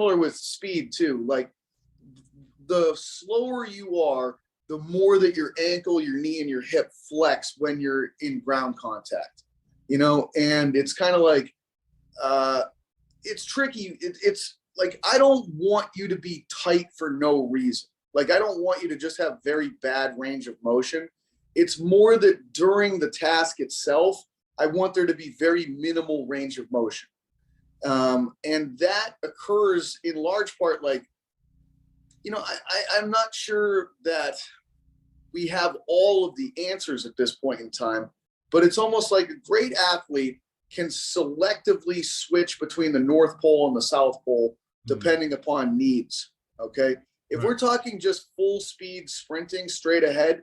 similar with speed too. Like the slower you are, the more that your ankle, your knee, and your hip flex when you're in ground contact, and it's kind of like, it's tricky. It's like, I don't want you to be tight for no reason. Like, I don't want you to just have very bad range of motion. It's more that during the task itself, I want there to be very minimal range of motion. And that occurs in large part, like, I'm not sure that we have all of the answers at this point in time, but it's almost like a great athlete can selectively switch between the North Pole and the South Pole, depending upon needs. Okay. If we're talking just full speed sprinting straight ahead,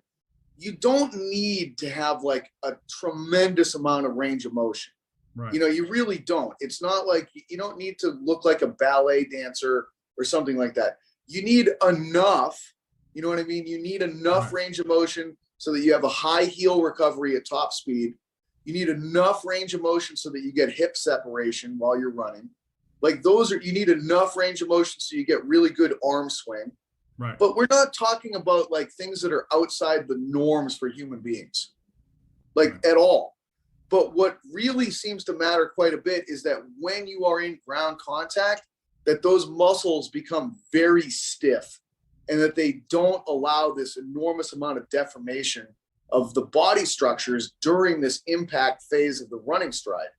you don't need to have like a tremendous amount of range of motion. Right. You really don't. It's not like you don't need to look like a ballet dancer or something like that. You need enough, you know what I mean? You need enough range of motion so that you have a high heel recovery at top speed. You need enough range of motion so that you get hip separation while you're running. Like you need enough range of motion so you get really good arm swing. Right. But we're not talking about like things that are outside the norms for human beings, like at all. But what really seems to matter quite a bit is that when you are in ground contact, that those muscles become very stiff and that they don't allow this enormous amount of deformation of the body structures during this impact phase of the running stride,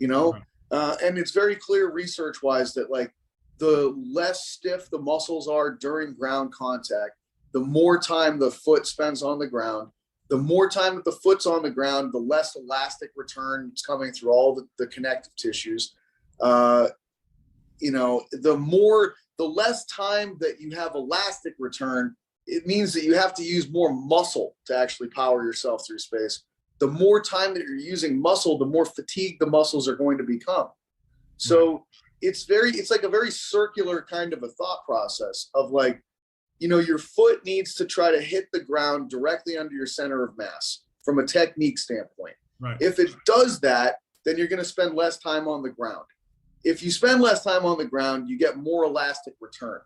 and it's very clear research wise that like the less stiff the muscles are during ground contact, the more time the foot spends on the ground. The more time that the foot's on the ground, the less elastic return is coming through all the connective tissues. The less time that you have elastic return, it means that you have to use more muscle to actually power yourself through space. The more time that you're using muscle, the more fatigued the muscles are going to become. So it's like a very circular kind of a thought process of like, your foot needs to try to hit the ground directly under your center of mass from a technique standpoint. Right. If it does that, then you're going to spend less time on the ground. If you spend less time on the ground, you get more elastic return.